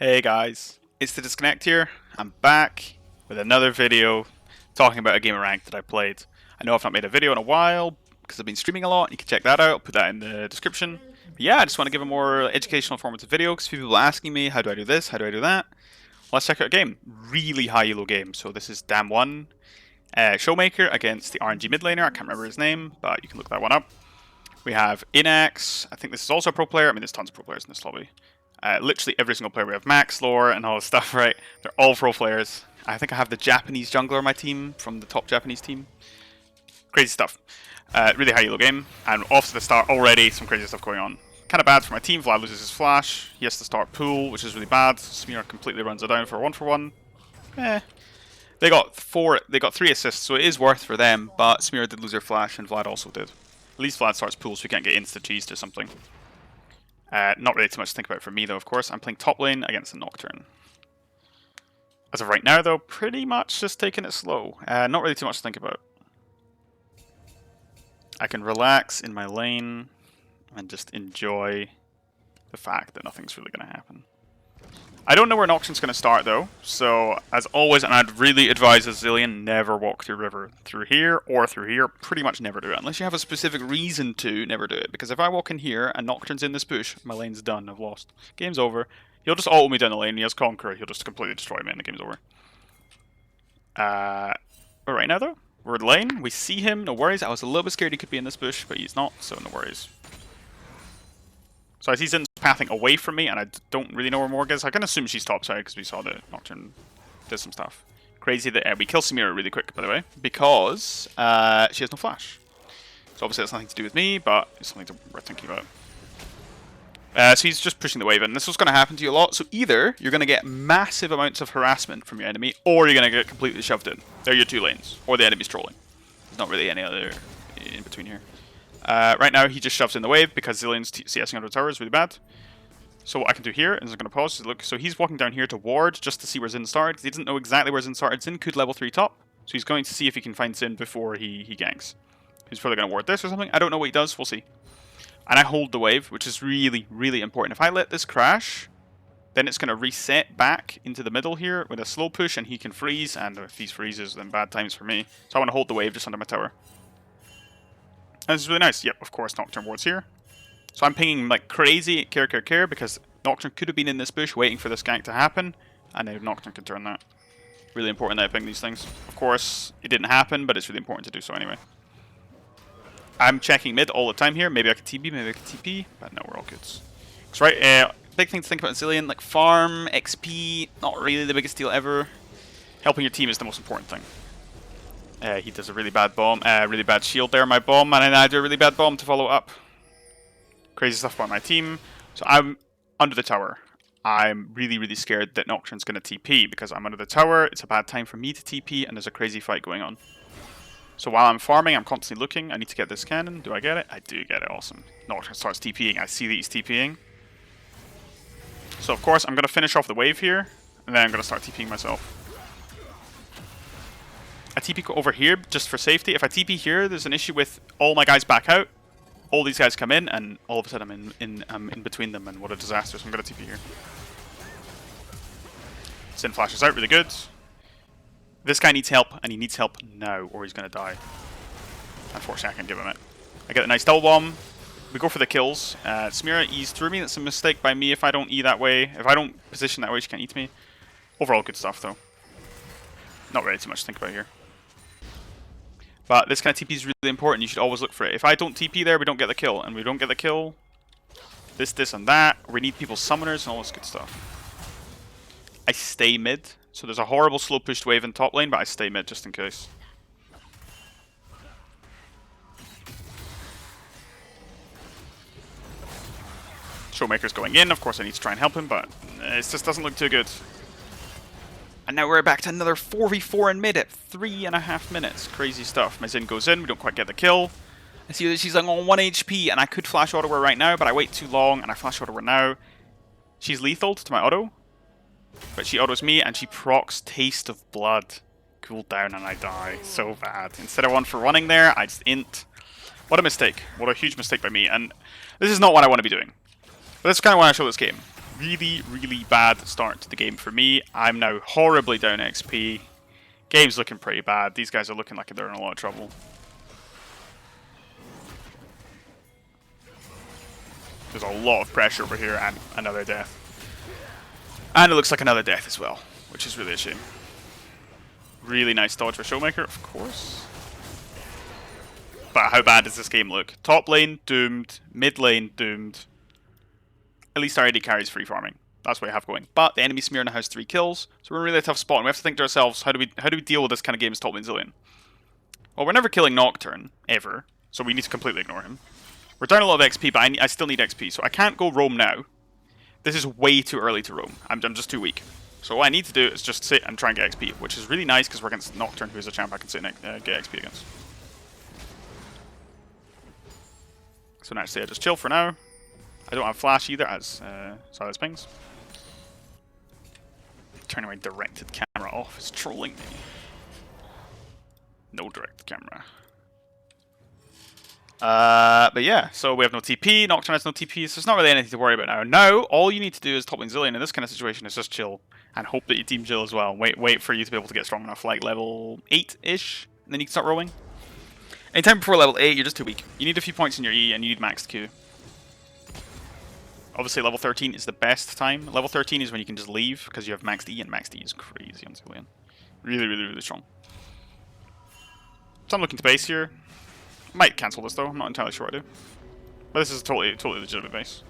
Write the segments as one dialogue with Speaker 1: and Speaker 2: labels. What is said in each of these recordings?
Speaker 1: Hey guys, it's TheDisconnect here. I'm back with another video talking about a game of Ranked that I played. I know I've not made a video in a while because I've been streaming a lot. You can check that out, I'll put that in the description. But yeah, I just want to give a more educational, informative video because people are asking me, how do I do this, how do I do that? Let's check out a game. Really high elo game. So this is Dam 1 Showmaker against the RNG mid laner. I can't remember his name, but you can look that one up. We have Inax. I think this is also a pro player. I mean, there's tons of pro players in this lobby. Literally every single player. We have Max, Lore, and all this stuff, right? They're all pro players. I think I have the Japanese jungler on my team from the top Japanese team. Crazy stuff. Really high elo game. And off to the start already, some crazy stuff going on. Kind of bad for my team. Vlad loses his flash. He has to start pool, which is really bad. Smear completely runs it down for a 1-for-1. They got 3 assists, so it is worth for them, but Smear did lose their flash, and Vlad also did. At least Vlad starts pool, so we can't get insta-cheesed or something. Not really too much to think about for me, though, of course. I'm playing top lane against the Nocturne. As of right now, though, pretty much just taking it slow. Not really too much to think about. I can relax in my lane and just enjoy the fact that nothing's really going to happen. I don't know where Nocturne's going to start, though, so as always, and I'd really advise a Zilean, never walk through river. Through here or through here, pretty much never do it. Unless you have a specific reason to, never do it. Because if I walk in here and Nocturne's in this bush, my lane's done, I've lost. Game's over. He'll just ult me down the lane, he has Conqueror, he'll just completely destroy me and the game's over. But right now, though, we're in lane, we see him, no worries. I was a little bit scared he could be in this bush, but he's not, so no worries. So I see Zin's pathing away from me, and I don't really know where Morg is. I can assume she's topside because we saw that Nocturne did some stuff. Crazy that we kill Samira really quick, by the way, because she has no flash. So obviously that's nothing to do with me, but it's something worth thinking about. So he's just pushing the wave in. This was going to happen to you a lot. So either you're going to get massive amounts of harassment from your enemy, or you're going to get completely shoved in. They're your 2 lanes, or the enemy's trolling. There's not really any other in between here. Right now, he just shoves in the wave because Zilean's CSing under the tower is really bad. So what I can do here is I'm going to pause. Look, so he's walking down here to ward just to see where Zin started because he doesn't know exactly where Zin started. Zin could level 3 top, so he's going to see if he can find Zin before he ganks. He's probably going to ward this or something. I don't know what he does. We'll see. And I hold the wave, which is really, really important. If I let this crash, then it's going to reset back into the middle here with a slow push, and he can freeze. And if he freezes, then bad times for me. So I want to hold the wave just under my tower. And this is really nice. Yep, of course, Nocturne wards here. So I'm pinging like crazy, care, because Nocturne could have been in this bush waiting for this gank to happen, and now Nocturne can turn that. Really important that I ping these things. Of course, it didn't happen, but it's really important to do so anyway. I'm checking mid all the time here. Maybe I can TP, maybe I can TP, but no, we're all good. So right, big thing to think about in Zilean, like farm, XP, not really the biggest deal ever. Helping your team is the most important thing. He does a really bad bomb, really bad shield there, my bomb, and then I do a really bad bomb to follow up. Crazy stuff by my team. So I'm under the tower. I'm really, really scared that Nocturne's going to TP because I'm under the tower. It's a bad time for me to TP, and there's a crazy fight going on. So while I'm farming, I'm constantly looking. I need to get this cannon. Do I get it? I do get it. Awesome. Nocturne starts TPing. I see that he's TPing. So of course, I'm going to finish off the wave here, and then I'm going to start TPing myself. I TP over here just for safety. If I TP here, there's an issue with all my guys back out. All these guys come in, and all of a sudden I'm in between them, and what a disaster. So I'm going to TP here. Sin flashes out, really good. This guy needs help, and he needs help now, or he's going to die. Unfortunately, I can't give him it. I get a nice double bomb. We go for the kills. Samira E's through me. That's a mistake by me if I don't E that way. If I don't position that way, she can't E to me. Overall, good stuff, though. Not really too much to think about here. But this kind of TP is really important. You should always look for it. If I don't TP there, we don't get the kill. And we don't get the kill, this, and that. We need people's summoners and all this good stuff. I stay mid. So there's a horrible slow pushed wave in top lane, but I stay mid just in case. Showmaker's going in. Of course, I need to try and help him, but it just doesn't look too good. And now we're back to another 4v4 in mid at 3.5 minutes. Crazy stuff. My Zin goes in, we don't quite get the kill. I see that she's like on 1 HP, and I could flash auto her right now, but I wait too long, and I flash auto her now. She's lethal to my auto, but she autos me, and she procs Taste of Blood. Cool down, and I die. So bad. Instead of 1 for running there, I just int. What a mistake. What a huge mistake by me, and this is not what I want to be doing. But that's kind of why I show this game. Really, really bad start to the game for me. I'm now horribly down XP. Game's looking pretty bad. These guys are looking like they're in a lot of trouble. There's a lot of pressure over here and another death. And it looks like another death as well, which is really a shame. Really nice dodge for Showmaker, of course. But how bad does this game look? Top lane, doomed. Mid lane, doomed. At least our AD carries free farming. That's what we have going. But the enemy Smear now has 3 kills, so we're in a really tough spot. And we have to think to ourselves, how do we deal with this kind of game as top lane Zilean? Well, we're never killing Nocturne, ever, so we need to completely ignore him. We're down a lot of XP, but I still need XP, so I can't go roam now. This is way too early to roam. I'm just too weak. So what I need to do is just sit and try and get XP, which is really nice because we're against Nocturne, who's a champ I can sit and get XP against. So naturally I just chill for now. I don't have flash either, as Silas pings. Turning my directed camera off, it's trolling me. No directed camera. But yeah, so we have no TP, Nocturne has no TP, so there's not really anything to worry about now. Now, all you need to do as top lane Zilean in this kind of situation is just chill, and hope that your team chill as well. Wait for you to be able to get strong enough, like level 8-ish, and then you can start rolling. Anytime before level 8, you're just too weak. You need a few points in your E, and you need maxed Q. Obviously, level 13 is the best time. Level 13 is when you can just leave, because you have maxed E, and maxed E is crazy on Zilean. Really, really, really strong. So I'm looking to base here. Might cancel this though, I'm not entirely sure what I do. But this is a totally legitimate base.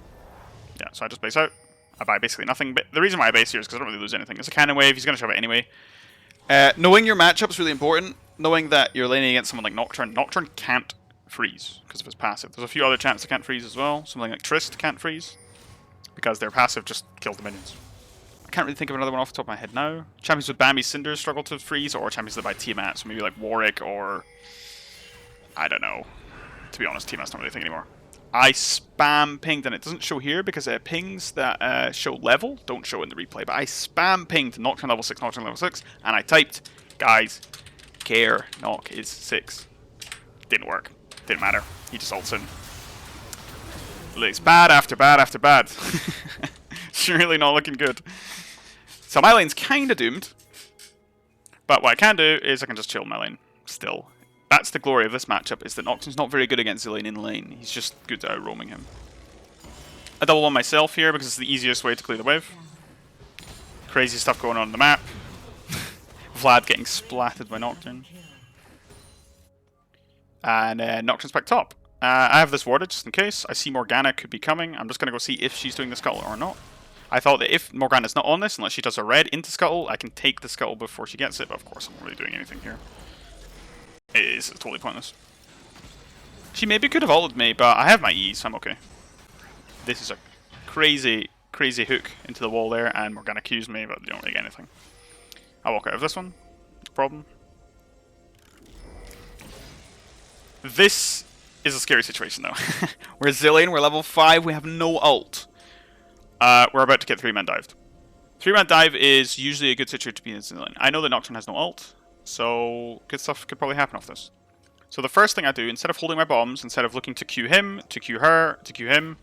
Speaker 1: Yeah, so I just base out. I buy basically nothing, but the reason why I base here is because I don't really lose anything. It's a cannon wave, he's going to shove it anyway. Knowing your matchup is really important. Knowing that you're laning against someone like Nocturne. Nocturne can't freeze because of his passive. There's a few other champs that can't freeze as well. Something like Trist can't freeze because their passive just kills the minions. I can't really think of another one off the top of my head now. Champions with Bambi Cinders struggle to freeze, or champions that buy Tiamat, so maybe like Warwick or... I don't know. To be honest, Tiamat's not really a thing anymore. I spam pinged, and it doesn't show here because pings that show level don't show in the replay, but I spam pinged Nocturne level 6, Nocturne level 6, and I typed, guys, care, Noc is 6. Didn't work. Didn't matter. He just ults in. It's bad after bad after bad. It's really not looking good. So my lane's kinda doomed. But what I can do is I can just chill my lane still. That's the glory of this matchup, is that Nocturne's not very good against Zilean in lane. He's just good at out-roaming him. I double on myself here because it's the easiest way to clear the wave. Crazy stuff going on the map. Vlad getting splatted by Nocturne. And Nocturne's back top. I have this warded just in case. I see Morgana could be coming. I'm just going to go see if she's doing the scuttle or not. I thought that if Morgana's not on this, unless she does a red into scuttle, I can take the scuttle before she gets it, but of course I'm not really doing anything here. It is totally pointless. She maybe could have ulted me, but I have my E, so I'm okay. This is a crazy, crazy hook into the wall there, and Morgana Qs me, but they don't really get anything. I'll walk out of this one. No problem. This is a scary situation, though. We're Zilean, we're level 5, we have no ult. We're about to get 3-man dived. 3-man dive is usually a good situation to be in Zilean. I know that Nocturne has no ult, so good stuff could probably happen off this. So the first thing I do, instead of holding my bombs, instead of looking to Q him, to Q her, to Q him,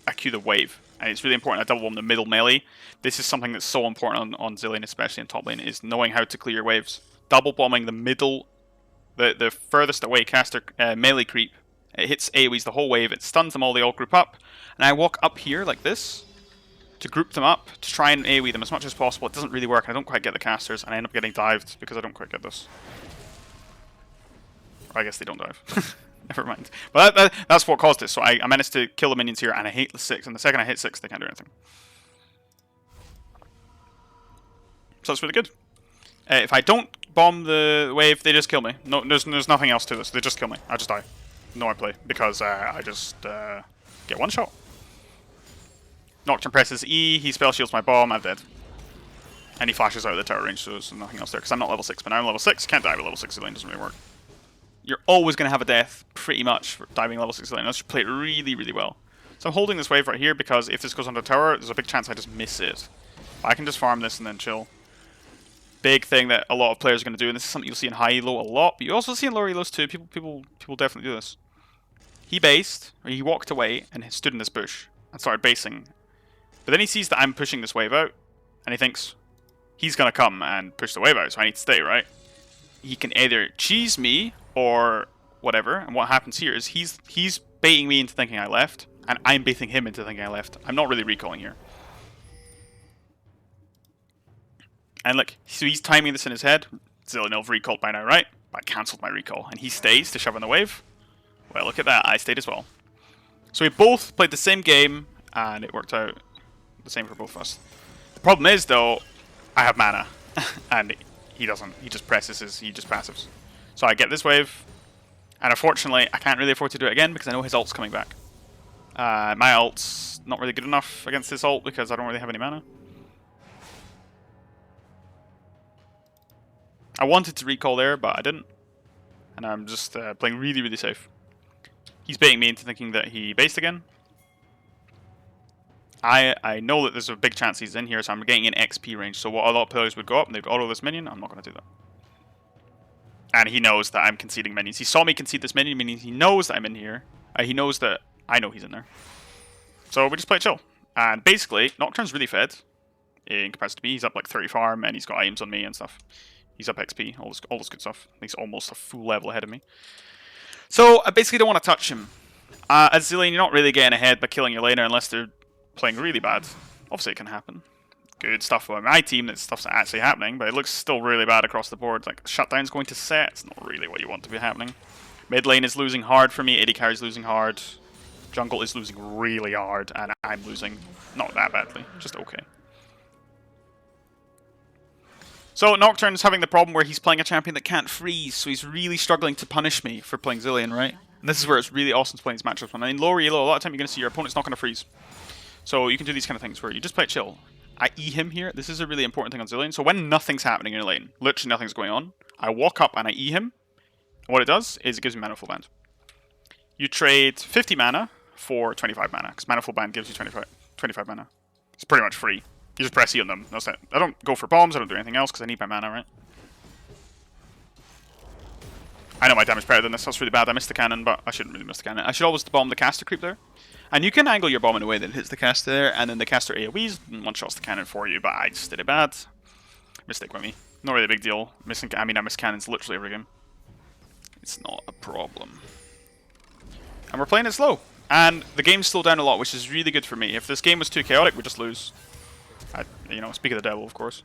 Speaker 1: I Q the wave. And it's really important I double bomb the middle melee. This is something that's so important on Zilean, especially in top lane, is knowing how to clear your waves. Double bombing the middle, the furthest away caster melee creep. It hits AoEs the whole wave, it stuns them all, they all group up. And I walk up here like this, to group them up, to try and AoE them as much as possible. It doesn't really work, and I don't quite get the casters, and I end up getting dived because I don't quite get this. Or I guess they don't dive. Never mind. But that's what caused it, so I managed to kill the minions here, and I hit the 6, and the second I hit 6, they can't do anything. So that's really good. If I don't bomb the wave, they just kill me. No, there's nothing else to this, they just kill me. I just die. No I play, because I just get one shot. Nocturne presses E, he spell shields my bomb, I'm dead. And he flashes out of the tower range, so there's nothing else there, because I'm not level 6, but now I'm level 6, can't dive at level 6 lane, doesn't really work. You're always going to have a death, pretty much, for diving level 6 lane, unless you play it really, really well. So I'm holding this wave right here, because if this goes onto the tower, there's a big chance I just miss it. I can just farm this and then chill. Big thing that a lot of players are going to do, and this is something you'll see in high elo a lot, but you also see in low elos too, people definitely do this. He based, or he walked away, and stood in this bush, and started basing. But then he sees that I'm pushing this wave out, and he thinks he's going to come and push the wave out, so I need to stay, right? He can either cheese me or whatever, and what happens here is he's baiting me into thinking I left, and I'm baiting him into thinking I left. I'm not really recalling here. And look, so he's timing this in his head. Zilean will have recalled by now, right? I cancelled my recall, and he stays to shove in the wave. Well, look at that, I stayed as well. So we both played the same game, and it worked out the same for both of us. The problem is, though, I have mana, and he doesn't. He just he just passives. So I get this wave, and unfortunately, I can't really afford to do it again because I know his ult's coming back. My ult's not really good enough against his ult because I don't really have any mana. I wanted to recall there, but I didn't. And I'm just playing really, really safe. He's baiting me into thinking that he based again. I know that there's a big chance he's in here, so I'm getting in XP range. So what a lot of players would go up and they'd auto this minion. I'm not going to do that. And he knows that I'm conceding minions. He saw me concede this minion, meaning he knows that I'm in here. He knows that I know he's in there. So we just play chill. And basically, Nocturne's really fed in comparison to me. He's up like 30 farm and he's got items on me and stuff. He's up XP, all this good stuff. He's almost a full level ahead of me. So I basically don't want to touch him. As Zilean, you're not really getting ahead by killing your laner unless they're playing really bad. Obviously it can happen. Good stuff for my team, that stuff's actually happening, but it looks still really bad across the board. Like, shutdown's going to set, it's not really what you want to be happening. Mid lane is losing hard for me, AD carry's losing hard. Jungle is losing really hard, and I'm losing not that badly, just okay. So Nocturne's having the problem where he's playing a champion that can't freeze, so he's really struggling to punish me for playing Zilean, right? And this is where it's really awesome to play these matchups. And in lower elo, a lot of time you're going to see your opponent's not going to freeze. So you can do these kind of things where you just play it chill. I E him here. This is a really important thing on Zilean. So when nothing's happening in your lane, literally nothing's going on, I walk up and I E him. And what it does is it gives me mana full band. You trade 50 mana for 25 mana, because mana full band gives you 25 mana. It's pretty much free. You just press E on them. That's it. I don't go for bombs, I don't do anything else because I need my mana, right? I know my damage better than this, that's really bad. I missed the cannon, but I shouldn't really miss the cannon. I should always bomb the caster creep there. And you can angle your bomb in a way that hits the caster there, and then the caster AoEs and one-shots the cannon for you, but I just did it bad. Mistake by me. Not really a big deal. I miss cannons literally every game. It's not a problem. And we're playing it slow. And the game's slowed down a lot, which is really good for me. If this game was too chaotic, we'd just lose. You know, speak of the devil, of course.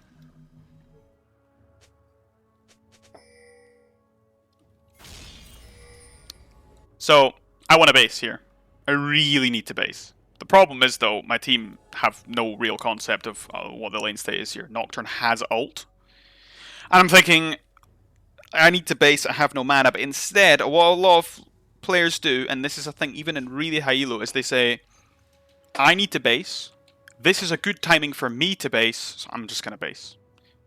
Speaker 1: So, I want to base here. I really need to base. The problem is, though, my team have no real concept of what the lane state is here. Nocturne has ult. And I'm thinking, I need to base, I have no mana. But instead, what a lot of players do, and this is a thing even in really high elo, is they say, I need to base. This is a good timing for me to base, so I'm just going to base.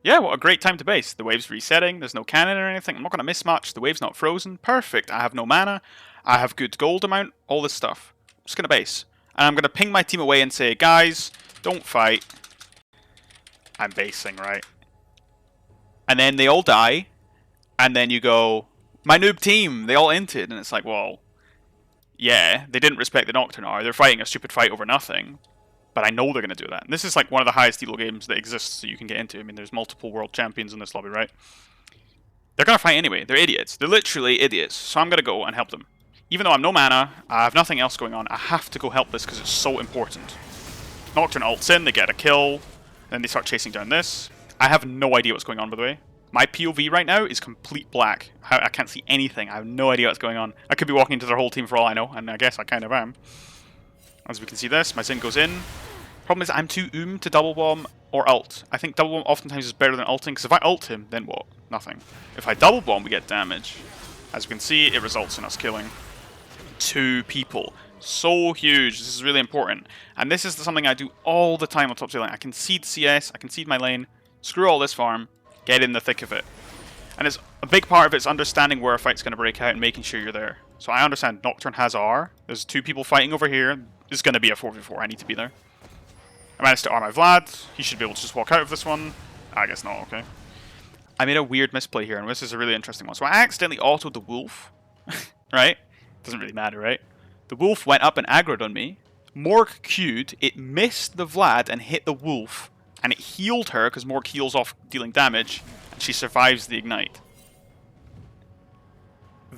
Speaker 1: Yeah, what a great time to base. The wave's resetting, there's no cannon or anything, I'm not going to miss much, the wave's not frozen, perfect, I have no mana, I have good gold amount, all this stuff. I'm just going to base. And I'm going to ping my team away and say, guys, don't fight. I'm basing, right? And then they all die, and then you go, my noob team, they all inted, and it's like, well, yeah, they didn't respect the Nocturne R, they're fighting a stupid fight over nothing. But I know they're going to do that. And this is like one of the highest elo games that exists that you can get into. I mean, there's multiple world champions in this lobby, right? They're going to fight anyway. They're idiots. They're literally idiots. So I'm going to go and help them. Even though I'm no mana, I have nothing else going on, I have to go help this because it's so important. Nocturne ults in, they get a kill, then they start chasing down this. I have no idea what's going on, by the way. My POV right now is complete black. I can't see anything. I have no idea what's going on. I could be walking into their whole team for all I know, and I guess I kind of am. As we can see this, my Zin goes in. Problem is I'm too to double bomb or ult. I think double bomb oftentimes is better than ulting, because if I ult him, then what? Nothing. If I double bomb, we get damage. As we can see, it results in us killing 2 people. So huge. This is really important. And this is something I do all the time on top lane. I concede CS, I concede my lane, screw all this farm, get in the thick of it. And it's a big part of it's understanding where a fight's going to break out and making sure you're there. So I understand Nocturne has R. There's 2 people fighting over here. It's going to be a 4v4. I need to be there. I managed to R my Vlad. He should be able to just walk out of this one. I guess not, okay. I made a weird misplay here, and this is a really interesting one. So I accidentally autoed the wolf, right? Doesn't really matter, right? The wolf went up and aggroed on me, Morg queued, it missed the Vlad and hit the wolf, and it healed her because Morg heals off dealing damage, and she survives the ignite.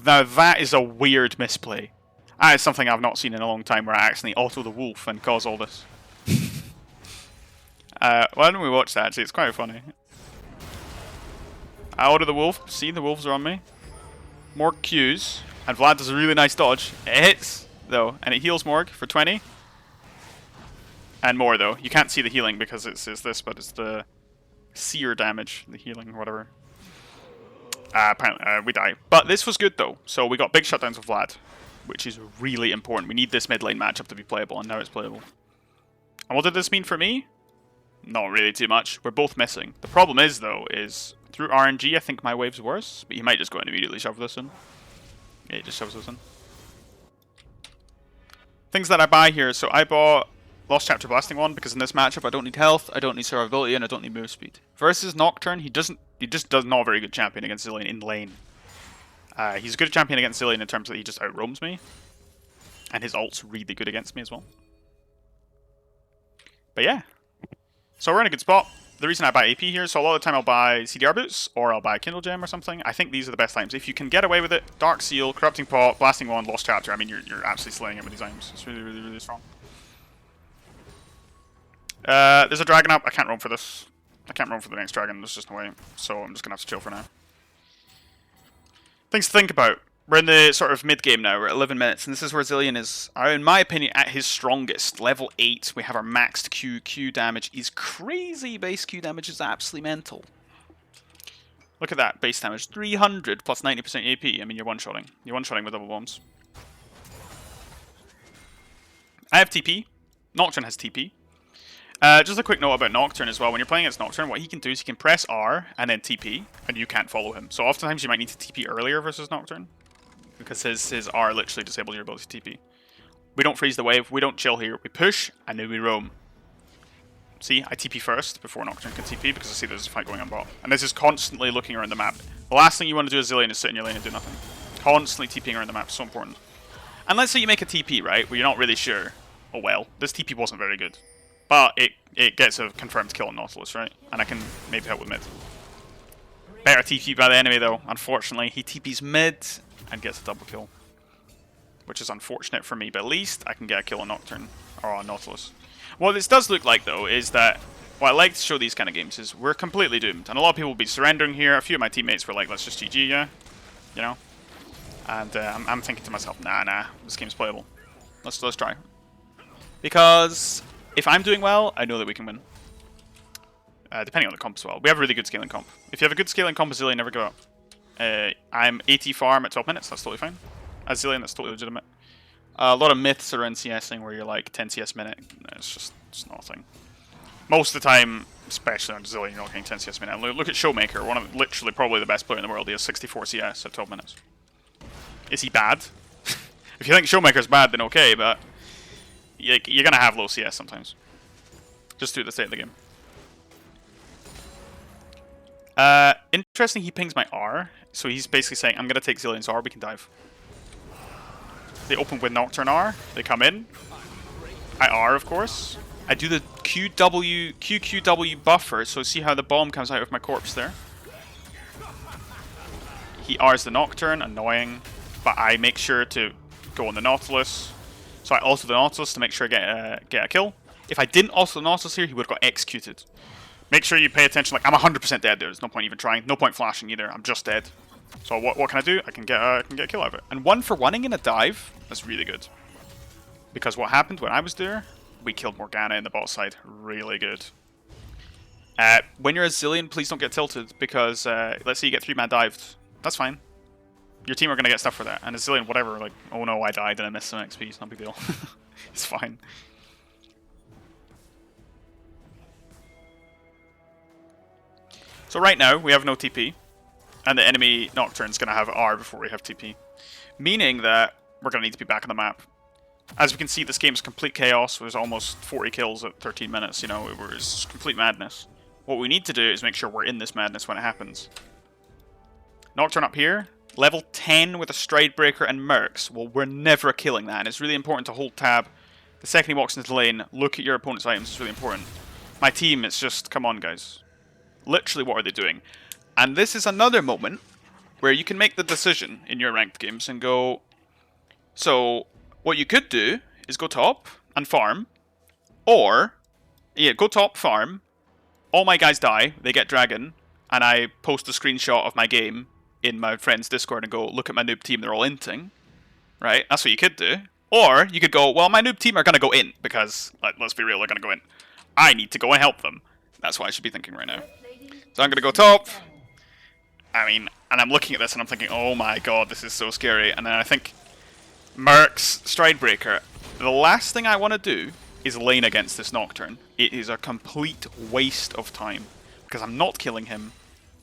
Speaker 1: Now that is a weird misplay. That is something I've not seen in a long time, where I accidentally auto the wolf and cause all this. Why don't we watch that? Actually, it's quite funny. I auto the wolf. See, the wolves are on me. Morg queues, and Vlad does a really nice dodge. It hits, though, and it heals Morg for 20. And more, though. You can't see the healing because it's this, but it's the seer damage, the healing, or whatever. Apparently, we die. But this was good, though. So we got big shutdowns of Vlad, which is really important. We need this mid lane matchup to be playable, and now it's playable. And what did this mean for me? Not really too much. We're both missing. The problem is, though, is through RNG, I think my wave's worse, but he might just go and immediately shove this in. Yeah, he just shoves this in. Things that I buy here. So I bought Lost Chapter Blasting Wand because in this matchup I don't need health, I don't need survivability, and I don't need move speed. Versus Nocturne, he just does not a very good champion against Zilean in lane. He's a good champion against Zilean in terms that he just outroams me. And his ult's really good against me as well. But yeah. So we're in a good spot. The reason I buy AP here, so a lot of the time I'll buy CDR boots, or I'll buy Kindle Gem or something. I think these are the best items. If you can get away with it, Dark Seal, Corrupting Pot, Blasting Wand, Lost Chapter, I mean, you're absolutely slaying it with these items. It's really, really, really strong. There's a dragon up. I can't roam for this. I can't roam for the next dragon. There's just no way. So I'm just going to have to chill for now. Things to think about. We're in the sort of mid-game now. We're at 11 minutes. And this is where Zilean is, in my opinion, at his strongest. Level 8. We have our maxed Q. Q damage is crazy. Base Q damage is absolutely mental. Look at that. Base damage. 300 plus 90% AP. I mean, you're one-shotting. You're one-shotting with double bombs. I have TP. Nocturne has TP. Just a quick note about Nocturne as well. When you're playing against Nocturne, what he can do is he can press R and then TP, and you can't follow him. So oftentimes you might need to TP earlier versus Nocturne, because his R literally disables your ability to TP. We don't freeze the wave, we don't chill here. We push, and then we roam. See, I TP first before Nocturne can TP, because I see there's a fight going on bot. And this is constantly looking around the map. The last thing you want to do as Zilean is sit in your lane and do nothing. Constantly TPing around the map, so important. And let's say you make a TP, right, where you're not really sure. Oh well, this TP wasn't very good. But it gets a confirmed kill on Nautilus, right? And I can maybe help with mid. Better TP by the enemy though, unfortunately. He TPs mid and gets a double kill. Which is unfortunate for me, but at least I can get a kill on Nocturne, or on Nautilus. What this does look like though, is that what I like to show these kind of games is we're completely doomed. And a lot of people will be surrendering here. A few of my teammates were like, let's just GG, yeah? You know? And I'm thinking to myself, nah, this game's playable. Let's try. Because if I'm doing well, I know that we can win. Depending on the comp as well. We have a really good scaling comp. If you have a good scaling comp as Zilean, never give up. I'm 80 farm at 12 minutes, that's totally fine. As Zilean, that's totally legitimate. A lot of myths around CSing where you're like 10 CS minute. It's just not a thing. Most of the time, especially on Zilean, you're not getting 10 CS minute. Look at Showmaker, one of literally probably the best player in the world. He has 64 CS at 12 minutes. Is he bad? If you think Showmaker's bad, then okay, but you're going to have low CS sometimes. Just through the state of the game. Interesting, he pings my R. So he's basically saying, I'm going to take Zilean's R, we can dive. They open with Nocturne R. They come in. I R, of course. I do the QQW buffer, so see how the bomb comes out of my corpse there. He R's the Nocturne, annoying. But I make sure to go on the Nautilus. So I also the Nautilus to make sure I get a kill. If I didn't also the Nautilus here, he would have got executed. Make sure you pay attention. Like, I'm 100% dead there. There's no point even trying. No point flashing either. I'm just dead. So what can I do? I can get a kill out of it. And 1-for-1ing in a dive, that's really good. Because what happened when I was there, we killed Morgana in the bot side. Really good. When you're a Zilean, please don't get tilted. Because let's say you get 3-man dived. That's fine. Your team are going to get stuff for that. And a Zilean, whatever, like, oh no, I died and I missed some XP. It's not a big deal. It's fine. So right now, we have no TP. And the enemy Nocturne's going to have R before we have TP. Meaning that we're going to need to be back on the map. As we can see, this game's complete chaos. There's almost 40 kills at 13 minutes. You know, it's complete madness. What we need to do is make sure we're in this madness when it happens. Nocturne up here. Level 10 with a Stride Breaker and Mercs. Well, we're never killing that. And it's really important to hold tab The second he walks into the lane, look at your opponent's items. It's really important. My team, it's just, come on, guys. Literally, what are they doing? And this is another moment where you can make the decision in your ranked games and go, so what you could do is go top and farm, or, yeah, go top, farm, all my guys die, they get dragon, and I post a screenshot of my game in my friend's Discord and go, look at my noob team, they're all inting, right? That's what you could do. Or you could go, well, my noob team are going to go in, because, let's be real, they're going to go in. I need to go and help them. That's what I should be thinking right now. So I'm going to go top. I mean, and I'm looking at this and I'm thinking, oh my god, this is so scary. And then I think, Merc's Stridebreaker. The last thing I want to do is lane against this Nocturne. It is a complete waste of time. Because I'm not killing him.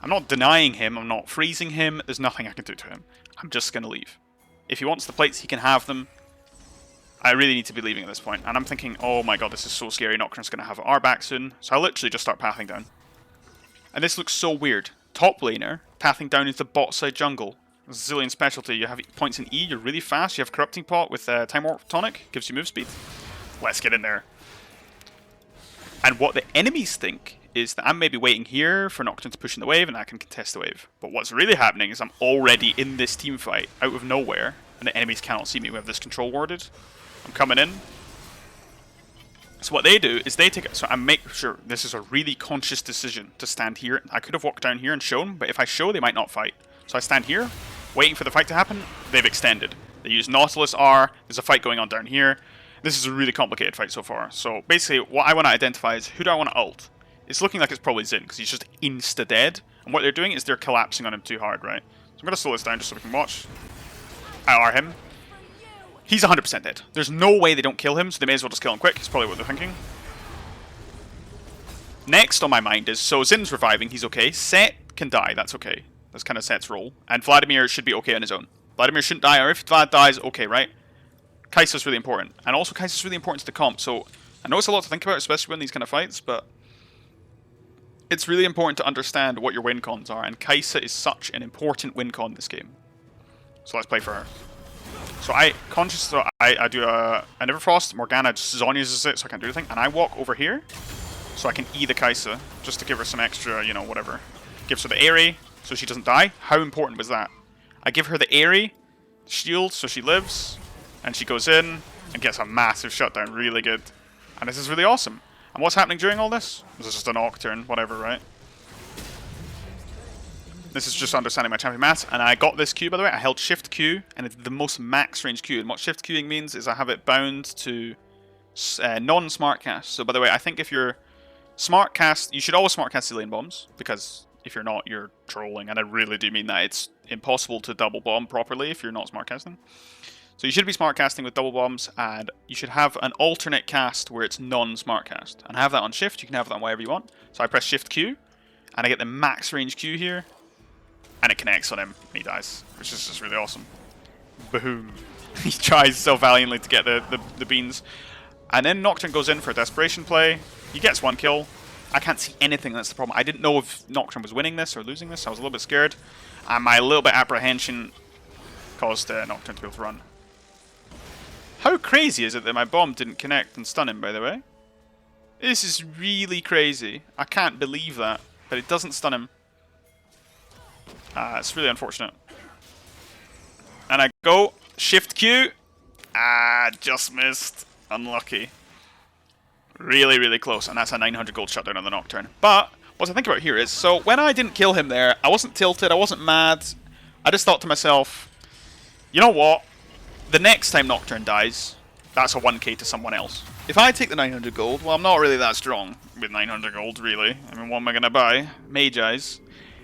Speaker 1: I'm not denying him. I'm not freezing him. There's nothing I can do to him. I'm just going to leave. If he wants the plates, he can have them. I really need to be leaving at this point. And I'm thinking, oh my god, this is so scary. Nocturne's going to have R back soon. So I literally just start pathing down. And this looks so weird. Top laner, pathing down into bot side jungle. Zilean specialty, you have points in E, you're really fast, you have Corrupting Pot with Time Warp Tonic, gives you move speed. Let's get in there. And what the enemies think is that I'm maybe waiting here for Nocturne to push in the wave and I can contest the wave. But what's really happening is I'm already in this team fight, out of nowhere, and the enemies cannot see me. We have this control warded. I'm coming in. So what they do is they take it. So I make sure this is a really conscious decision to stand here. I could have walked down here and shown, but if I show, they might not fight. So I stand here, waiting for the fight to happen. They've extended. They use Nautilus R. There's a fight going on down here. This is a really complicated fight so far. So basically, what I want to identify is who do I want to ult? It's looking like it's probably Zin, because he's just insta-dead. And what they're doing is they're collapsing on him too hard, right? So I'm going to slow this down just so we can watch. I R him. He's 100% dead. There's no way they don't kill him, so they may as well just kill him quick. It's probably what they're thinking. Next on my mind is, so Zin's reviving, he's okay. Set can die, that's okay. That's kind of Set's role. And Vladimir should be okay on his own. Vladimir shouldn't die, or if Vlad dies, okay, right? Kai'Sa's really important. And also Kai'Sa's really important to the comp, so I know it's a lot to think about, especially in these kind of fights, but it's really important to understand what your win cons are, and Kai'Sa is such an important win con in this game. So let's play for her. So I do a Everfrost, Morgana just Zon uses it, so I can't do anything, and I walk over here, so I can E the Kai'Sa, just to give her some extra, you know, whatever. Gives her the Aerie, so she doesn't die. How important was that? I give her the Aerie shield, so she lives, and she goes in, and gets a massive shutdown, really good. And this is really awesome. And what's happening during all this? This is just a Nocturne, whatever, right? This is just understanding my champion math, and I got this Q, by the way. I held Shift Q, and it's the most max range Q. And what Shift Qing means is I have it bound to non-smart cast. So, by the way, I think if you're smart cast, you should always smart cast Zilean bombs, because if you're not, you're trolling. And I really do mean that. It's impossible to double bomb properly if you're not smart casting. So you should be smart casting with double bombs, and you should have an alternate cast where it's non-smart cast. And I have that on Shift. You can have that on wherever you want. So I press Shift Q, and I get the max range Q here. And it connects on him, and he dies, which is just really awesome. Boom. He tries so valiantly to get the beans. And then Nocturne goes in for a desperation play. He gets one kill. I can't see anything, that's the problem. I didn't know if Nocturne was winning this or losing this. I was a little bit scared. And my little bit apprehension caused Nocturne to be able to run. How crazy is it that my bomb didn't connect and stun him, by the way? This is really crazy. I can't believe that. But it doesn't stun him. It's really unfortunate. And I go, Shift Q. Just missed. Unlucky. Really, really close. And that's a 900 gold shutdown on the Nocturne. But what I think about here is, so when I didn't kill him there, I wasn't tilted, I wasn't mad. I just thought to myself, you know what? The next time Nocturne dies, that's a 1k to someone else. If I take the 900 gold, well, I'm not really that strong with 900 gold, really. I mean, what am I going to buy? Mage Eyes.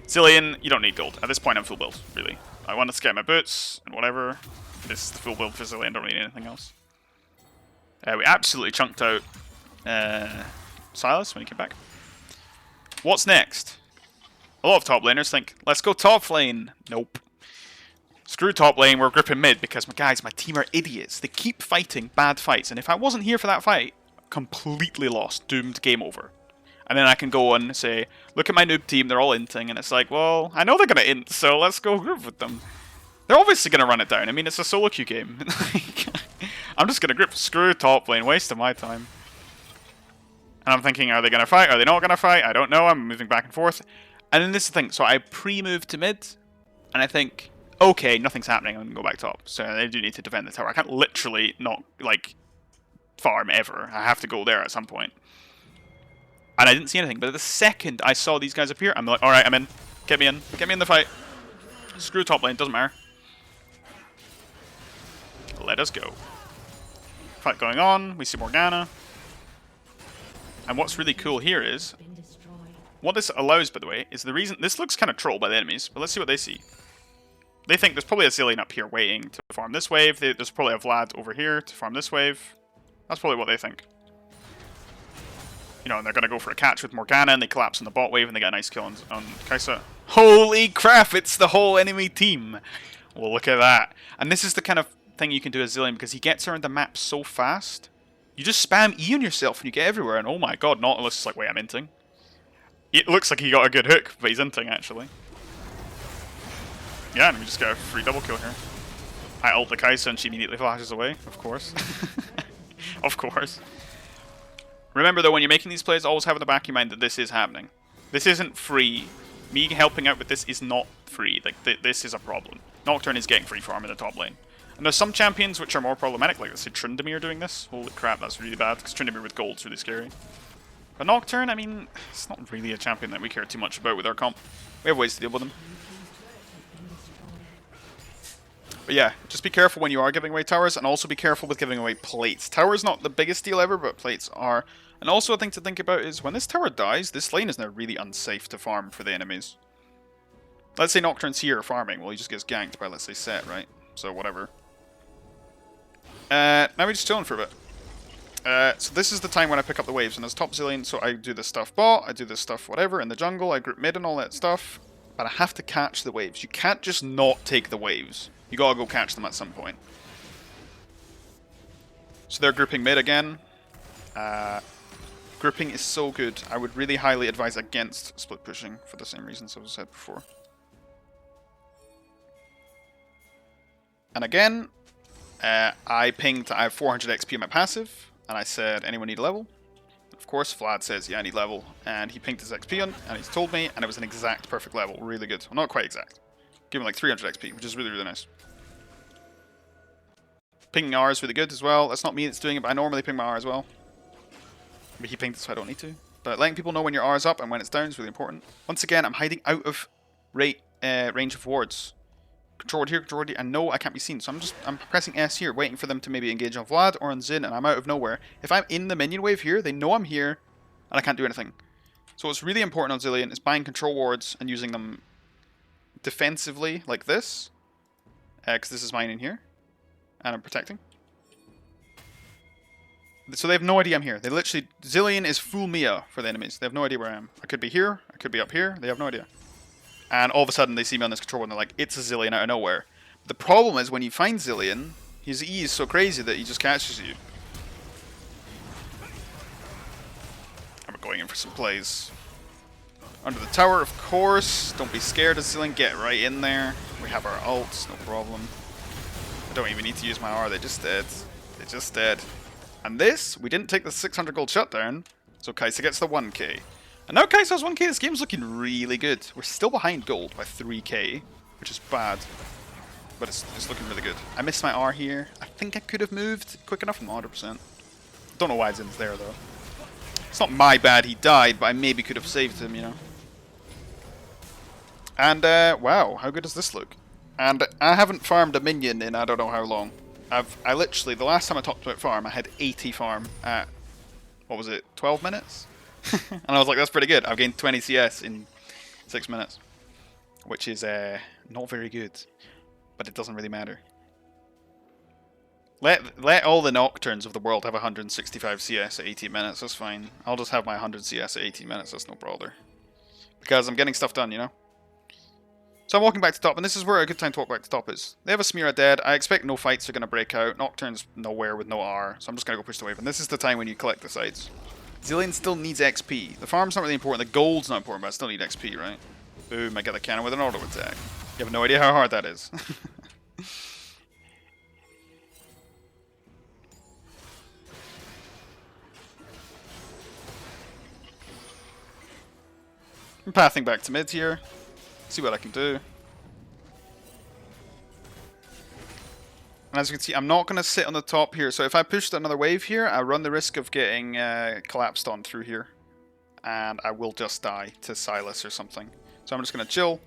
Speaker 1: Zilean, you don't need gold. At this point, I'm full build, really. I wanted to get my boots and whatever. This is the full build for Zilean, don't need anything else. We absolutely chunked out Silas when he came back. What's next? A lot of top laners think, let's go top lane. Nope. Screw top lane, we're gripping mid because, my team are idiots. They keep fighting bad fights, and if I wasn't here for that fight, completely lost, doomed, game over. And then I can go and say, look at my noob team, they're all inting, and it's like, well, I know they're going to int, so let's go group with them. They're obviously going to run it down. I mean, it's a solo queue game. I'm just gonna grip. Screw top lane, waste of my time. And I'm thinking, are they gonna fight? Are they not gonna fight? I don't know. I'm moving back and forth. And then this is the thing. So I pre-move to mid, and I think, okay, nothing's happening. I'm gonna go back top. So they do need to defend the tower. I can't literally not like farm ever. I have to go there at some point. And I didn't see anything. But the second I saw these guys appear, I'm like, all right, I'm in. Get me in. Get me in the fight. Screw top lane. Doesn't matter. Let us go. Fight going on. We see Morgana. And what's really cool here is, what this allows, by the way, is the reason... This looks kind of trolled by the enemies, but let's see what they see. They think there's probably a Zilean up here waiting to farm this wave. There's probably a Vlad over here to farm this wave. That's probably what they think. You know, and they're going to go for a catch with Morgana, and they collapse on the bot wave, and they get a nice kill on Kai'Sa. Holy crap, it's the whole enemy team! Well, look at that. And this is the kind of thing you can do as Zilean, because he gets around the map so fast. You just spam E on yourself, and you get everywhere, and oh my god, Nautilus is like, wait, I'm inting. It looks like he got a good hook, but he's inting, actually. Yeah, and we just got a free double kill here. I ult the Kai'Sa, and she immediately flashes away, of course. Of course. Remember though, when you're making these plays, always have in the back of your mind that this is happening. This isn't free. Me helping out with this is not free. Like, this is a problem. Nocturne is getting free farm in the top lane. And there's some champions which are more problematic, like let's say Tryndamere doing this. Holy crap, that's really bad, because Tryndamere with gold's really scary. But Nocturne, I mean, it's not really a champion that we care too much about with our comp. We have ways to deal with them. But yeah, just be careful when you are giving away towers, and also be careful with giving away plates. Towers not the biggest deal ever, but plates are. And also a thing to think about is, when this tower dies, this lane is now really unsafe to farm for the enemies. Let's say Nocturne's here farming, well he just gets ganked by, let's say, Set, right? So whatever. Now we're just chilling for a bit. So this is the time when I pick up the waves, and as top Zilean, so I do this stuff bot, I do this stuff whatever, in the jungle, I group mid and all that stuff. But I have to catch the waves. You can't just not take the waves. You gotta go catch them at some point. So they're grouping mid again. Grouping is so good. I would really highly advise against split pushing for the same reasons I've said before. And again, I pinged, I have 400 XP on my passive, and I said, anyone need a level? Of course, Vlad says, yeah, I need level, and he pinged his XP on, and he's told me, and it was an exact perfect level. Really good. Well, not quite exact. Give him like 300 XP, which is really, really nice. Pinging R is really good as well. That's not me that's doing it, but I normally ping my R as well. But he pinged it, so I don't need to. But letting people know when your R is up and when it's down is really important. Once again, I'm hiding out of range of wards. Control ward here, control ward here, and no, I can't be seen. So I'm pressing S here, waiting for them to maybe engage on Vlad or on Zin, and I'm out of nowhere. If I'm in the minion wave here, they know I'm here, and I can't do anything. So what's really important on Zilean is buying control wards and using them defensively, like this. Because this is mine in here. And I'm protecting. So they have no idea I'm here. They literally... Zilean is full Mia for the enemies. They have no idea where I am. I could be here. I could be up here. They have no idea. And all of a sudden they see me on this control and they're like, it's a Zilean out of nowhere. But the problem is when you find Zilean, his E is so crazy that he just catches you. And we're going in for some plays. Under the tower, of course. Don't be scared of Zilean. Get right in there. We have our ults, no problem. I don't even need to use my R, they just did. They just did. And this, we didn't take the 600 gold shutdown, so Kai'Sa gets the 1k. And now Kai'Sa has 1k, this game's looking really good. We're still behind gold by 3k, which is bad. But it's looking really good. I missed my R here. I think I could have moved quick enough, I'm not 100%. Don't know why Zin's there though. It's not my bad he died, but I maybe could have saved him, you know. And, wow, how good does this look? And I haven't farmed a minion in I don't know how long. I literally, the last time I talked about farm, I had 80 farm at, what was it, 12 minutes? And I was like, that's pretty good. I've gained 20 CS in 6 minutes. Which is not very good. But it doesn't really matter. Let all the Nocturnes of the world have 165 CS at 18 minutes, that's fine. I'll just have my 100 CS at 18 minutes, that's no bother. Because I'm getting stuff done, you know? So I'm walking back to top, and this is where a good time to walk back to top is. They have a Smear dead. I expect no fights are going to break out. Nocturne's nowhere with no R, so I'm just going to go push the wave. And this is the time when you collect the sides. Zilean still needs XP. The farm's not really important. The gold's not important, but I still need XP, right? Boom, I get the cannon with an auto attack. You have no idea how hard that is. I'm pathing back to mid here. See what I can do. And as you can see, I'm not going to sit on the top here. So if I push another wave here, I run the risk of getting collapsed on through here. And I will just die to Silas or something. So I'm just going to chill.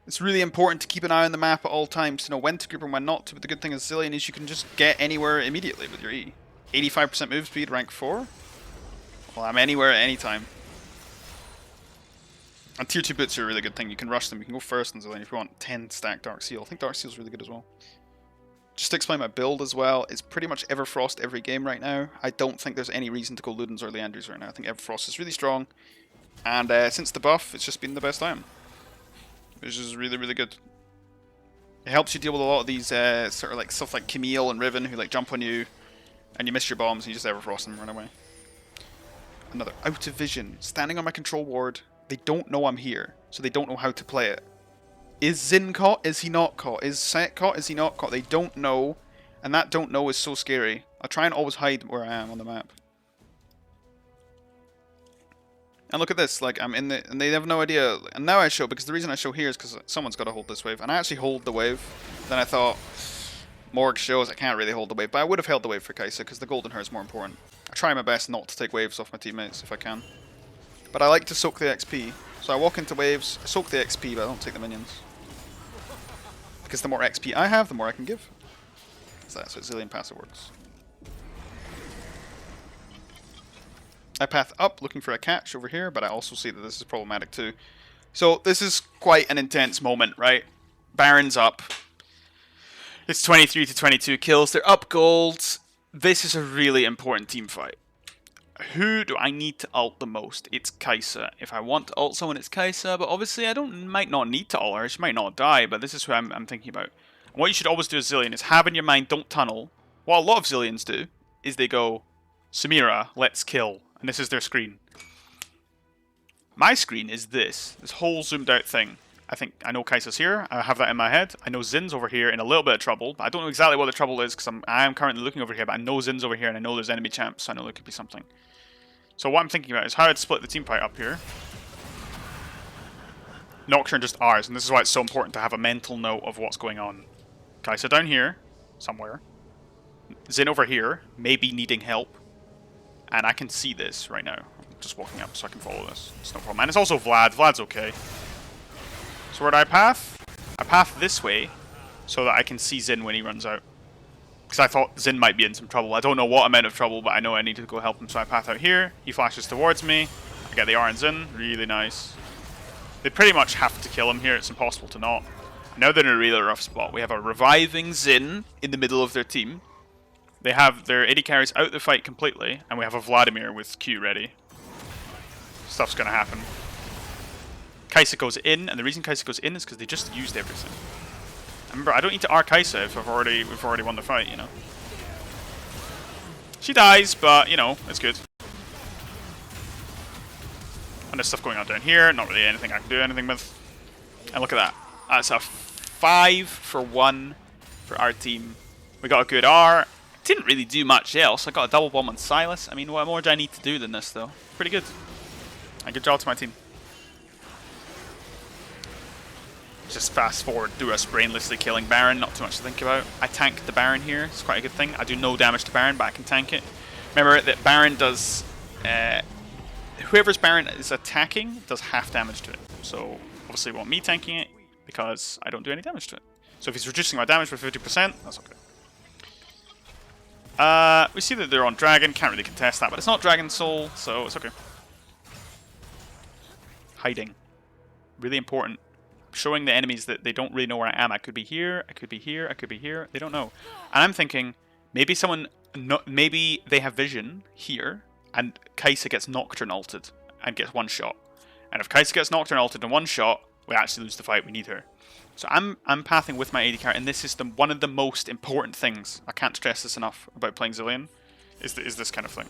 Speaker 1: It's really important to keep an eye on the map at all times to know when to group and when not to. But the good thing is Zilean is you can just get anywhere immediately with your E. 85% move speed, rank 4. Well, I'm anywhere at any time. And tier 2 boots are a really good thing. You can rush them. You can go first in Zilean if you want 10 stack Dark Seal. I think Dark Seal is really good as well. Just to explain my build as well, it's pretty much Everfrost every game right now. I don't think there's any reason to go Ludens or Leandries right now. I think Everfrost is really strong. And since the buff, it's just been the best item. Which is really, really good. It helps you deal with a lot of these sort of like stuff like Camille and Riven who like jump on you and you miss your bombs and you just Everfrost them and run away. Another out of vision. Standing on my control ward. They don't know I'm here, so they don't know how to play it. Is Zin caught? Is he not caught? Is Set caught? Is he not caught? They don't know, and that don't know is so scary. I try and always hide where I am on the map. And look at this, like I'm in the, and they have no idea. And now I show, because the reason I show here is because someone's got to hold this wave, and I actually hold the wave. Then I thought, Morg shows I can't really hold the wave, but I would have held the wave for Kai'Sa because the golden hair is more important. I try my best not to take waves off my teammates if I can. But I like to soak the XP. So I walk into waves, I soak the XP, but I don't take the minions. Because the more XP I have, the more I can give. So that's what Zilean passive works. I path up looking for a catch over here, but I also see that this is problematic too. So this is quite an intense moment, right? Baron's up. It's 23 to 22 kills. They're up gold. This is a really important team fight. Who do I need to ult the most? It's Kai'Sa. If I want to ult someone, it's Kai'Sa, but obviously I might not need to ult her. She might not die, but this is who I'm thinking about. And what you should always do as Zilean is have in your mind, don't tunnel. What a lot of Zileans do is they go, Samira, let's kill. And this is their screen. My screen is this whole zoomed out thing. I know Kai'Sa's here. I have that in my head. I know Zin's over here in a little bit of trouble, but I don't know exactly what the trouble is because I am currently looking over here, but I know Zin's over here and I know there's enemy champs, so I know there could be something. So what I'm thinking about is how I'd split the team fight up here. Nocturne just R's, and this is why it's so important to have a mental note of what's going on. Kai'Sa down here, somewhere. Zin over here, maybe needing help. And I can see this right now. I'm just walking up so I can follow this. It's no problem. And it's also Vlad. Vlad's okay. So where do I path? I path this way so that I can see Zin when he runs out. Because I thought Zin might be in some trouble. I don't know what amount of trouble, but I know I need to go help him. So I path out here. He flashes towards me. I get the R and Zin. Really nice. They pretty much have to kill him here. It's impossible to not. Now they're in a really rough spot. We have a reviving Zin in the middle of their team. They have their AD carries out the fight completely. And we have a Vladimir with Q ready. Stuff's going to happen. Kai'Sa goes in. And the reason Kai'Sa goes in is because they just used everything. Remember, I don't need to R Kai'Sa if we've already won the fight, you know. She dies, but, you know, it's good. And there's stuff going on down here. Not really anything I can do anything with. And look at that. That's a 5 for 1 for our team. We got a good R. Didn't really do much else. I got a double bomb on Silas. I mean, what more do I need to do than this, though? Pretty good. And good job to my team. Just fast forward through us brainlessly killing Baron, not too much to think about. I tanked the Baron here, it's quite a good thing. I do no damage to Baron, but I can tank it. Remember that Baron does... whoever's Baron is attacking does half damage to it. So, obviously we want me tanking it, because I don't do any damage to it. So if he's reducing my damage by 50%, that's okay. We see that they're on Dragon, can't really contest that, but it's not Dragon Soul, so it's okay. Hiding. Really important. Showing the enemies that they don't really know where I am. I could be here, I could be here, I could be here. They don't know. And I'm thinking, maybe maybe they have vision here, and Kai'Sa gets Nocturne ulted and gets one shot. And if Kai'Sa gets Nocturne ulted in one shot, we actually lose the fight. We need her. So I'm pathing with my AD carry, and this is one of the most important things. I can't stress this enough about playing Zilean. Is this kind of thing.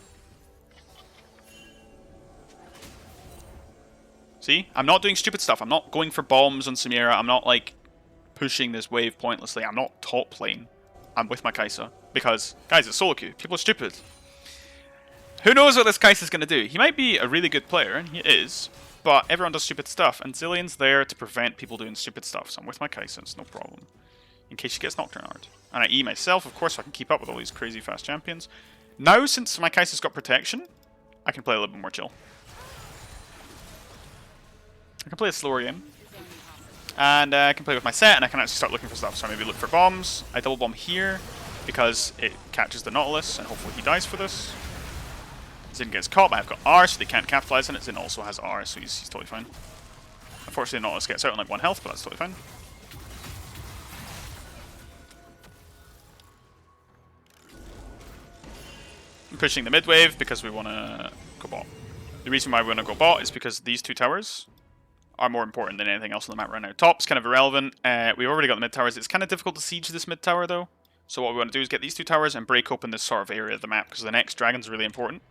Speaker 1: See? I'm not doing stupid stuff. I'm not going for bombs on Samira. I'm not, like, pushing this wave pointlessly. I'm not top lane. I'm with my Kai'Sa. Because, guys, it's soloqueue. People are stupid. Who knows what this Kai'Sa's going to do? He might be a really good player, and he is. but everyone does stupid stuff, and Zilean's there to prevent people doing stupid stuff, so I'm with my Kai'Sa, it's no problem. In case she gets Nocturne hard. And I E myself, of course, so I can keep up with all these crazy fast champions. Now, since my Kai'Sa's got protection, I can play a little bit more chill. I can play a slower game. And I can play with my set, and I can actually start looking for stuff. So I maybe look for bombs. I double bomb here, because it catches the Nautilus, and hopefully he dies for this. Zin gets caught, but I've got R, so they can't capitalize on it. Zin also has R, so he's totally fine. Unfortunately, Nautilus gets out on like 1 health, but that's totally fine. I'm pushing the mid wave because we want to go bot. The reason why we want to go bot is because these 2 towers are more important than anything else on the map right now. Top's kind of irrelevant. We've already got the mid towers. It's kind of difficult to siege this mid tower though. So what we want to do is get these 2 towers and break open this sort of area of the map because the next dragon's really important.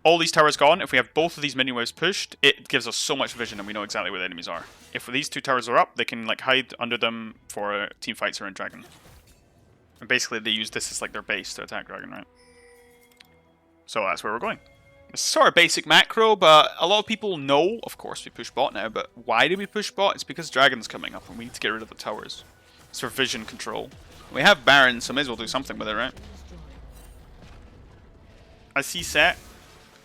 Speaker 1: All these towers gone, if we have both of these minion waves pushed, it gives us so much vision and we know exactly where the enemies are. If these 2 towers are up, they can like hide under them for team fights around dragon. And basically they use this as like their base to attack dragon, right? So that's where we're going. It's sort of basic macro, but a lot of people know, of course, we push bot now, but why do we push bot? It's because dragon's coming up and we need to get rid of the towers. It's for vision control. We have Baron, so may as well do something with it, right? I see set.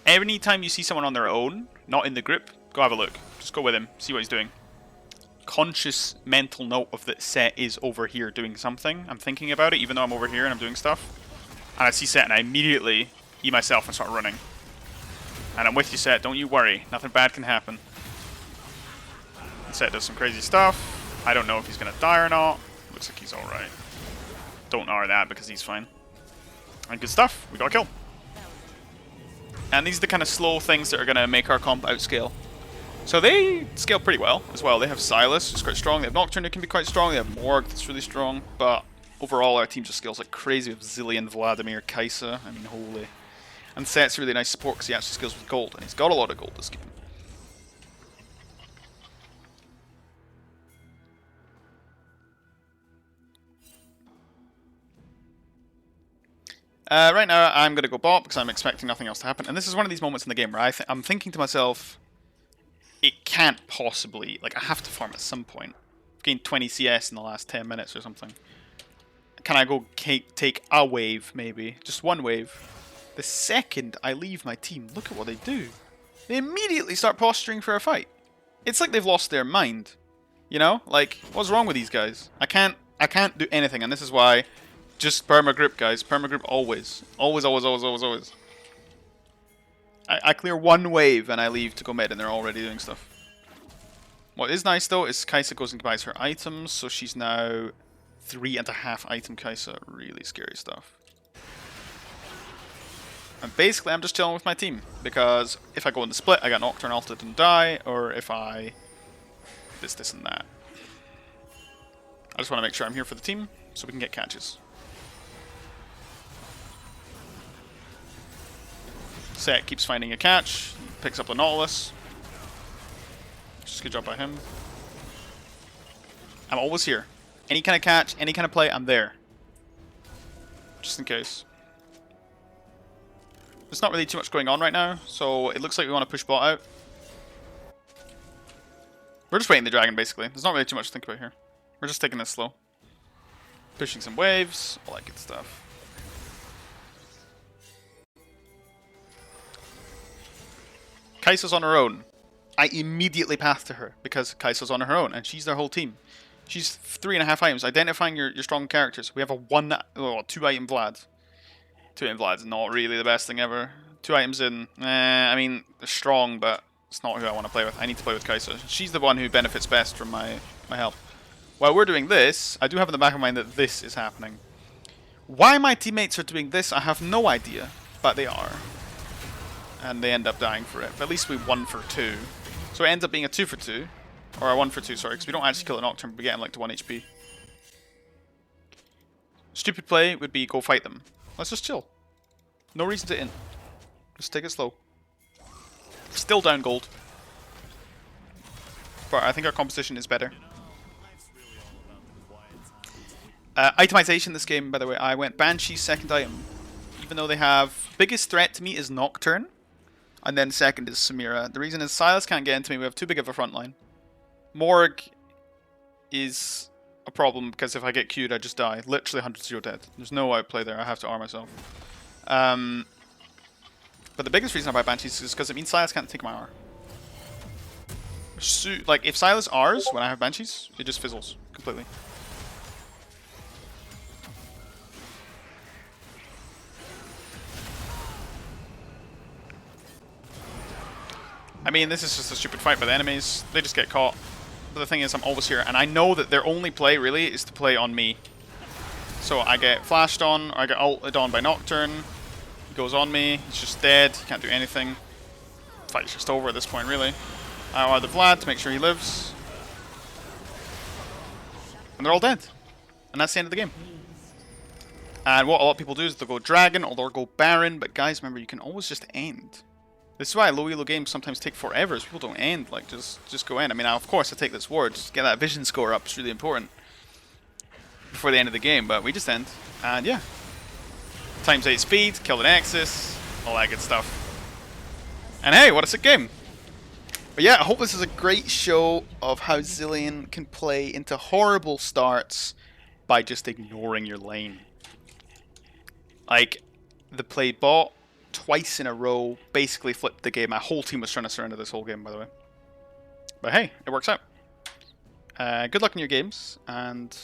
Speaker 1: Anytime you see someone on their own, not in the group, go have a look. Just go with him, see what he's doing. Conscious mental note of that set is over here doing something. I'm thinking about it, even though I'm over here and I'm doing stuff. And I see set and I immediately E myself and start running. And I'm with you, set, don't you worry. Nothing bad can happen. And set does some crazy stuff. I don't know if he's going to die or not. Looks like he's alright. Don't R that because he's fine. And good stuff, we got a kill. And these are the kind of slow things that are going to make our comp outscale. So they scale pretty well as well. They have Silas, who's quite strong. They have Nocturne, who can be quite strong. They have Morg, that's really strong. But overall, our team just scales like crazy with Zilean, Vladimir, Kai'Sa. I mean, holy. And Set's really nice support because he actually scales with gold. And he's got a lot of gold this game. Right now, I'm going to go bot because I'm expecting nothing else to happen. And this is one of these moments in the game where I'm thinking to myself, it can't possibly, like, I have to farm at some point. I've gained 20 CS in the last 10 minutes or something. Can I go take a wave, maybe? Just one wave. The second I leave my team, look at what they do. They immediately start posturing for a fight. It's like they've lost their mind. You know? Like, what's wrong with these guys? I can't do anything, and this is why... Just perma group, guys. Perma group always. Always, always, always, always, always. I clear one wave and I leave to go mid and they're already doing stuff. What is nice though is Kai'Sa goes and buys her items, so she's now 3.5 item Kai'Sa. Really scary stuff. And basically I'm just chilling with my team, because if I go in the split I got Nocturne ulted and die, or if I... this and that. I just want to make sure I'm here for the team, so we can get catches. Set keeps finding a catch, picks up the Nautilus. Just a good job by him. I'm always here. Any kind of catch, any kind of play, I'm there. Just in case. There's not really too much going on right now, so it looks like we want to push bot out. We're just waiting the dragon, basically. There's not really too much to think about here. We're just taking this slow. Pushing some waves, all that good stuff. Kai'Sa's on her own. I immediately path to her because Kai'Sa's on her own and she's their whole team. She's 3.5 items. Identifying your strong characters. We have a 2 item Vlad. 2 item Vlad's not really the best thing ever. 2 items in. I mean, they're strong, but it's not who I want to play with. I need to play with Kai'Sa. She's the one who benefits best from my help. While we're doing this, I do have in the back of my mind that this is happening. Why my teammates are doing this, I have no idea, but they are. And they end up dying for it. But at least we 1 for 2. So it ends up being a 2 for 2. Or a 1 for 2, sorry, because we don't actually kill the Nocturne, but we get him like to 1 HP. Stupid play would be go fight them. Let's just chill. No reason to int. Just take it slow. Still down gold. But I think our composition is better. Itemization this game, by the way, I went Banshee second item. Even though they have... Biggest threat to me is Nocturne. And then second is Samira. The reason is Silas can't get into me. We have too big of a front line. Morg is a problem because if I get queued, I just die. Literally 100-0 dead. There's no outplay there. I have to arm myself. But the biggest reason I buy Banshees is because it means Silas can't take my R. So, like, if Silas R's when I have Banshees, it just fizzles completely. I mean, this is just a stupid fight by the enemies. They just get caught. But the thing is, I'm always here, and I know that their only play, really, is to play on me. So I get flashed on, or I get ulted on by Nocturne. He goes on me, he's just dead, he can't do anything. The fight's just over at this point, really. I R the Vlad to make sure he lives. And they're all dead. And that's the end of the game. And what a lot of people do is they'll go Dragon, or they'll go Baron, but guys, remember, you can always just end. This is why low elo games sometimes take forever, is people don't end, like, just go in. I mean, of course I take this ward, just get that vision score up, it's really important. Before the end of the game, but we just end. And yeah. Times 8 speed, kill the Nexus, all that good stuff. And hey, what a sick game! But yeah, I hope this is a great show of how Zilean can play into horrible starts by just ignoring your lane. Like, the play bot twice in a row basically flipped the game. My whole team was trying to surrender this whole game, by the way. But hey, it works out. Good luck in your games, and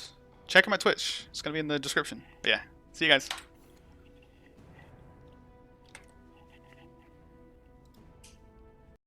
Speaker 1: check out my Twitch. It's going to be in the description. But yeah, see you guys.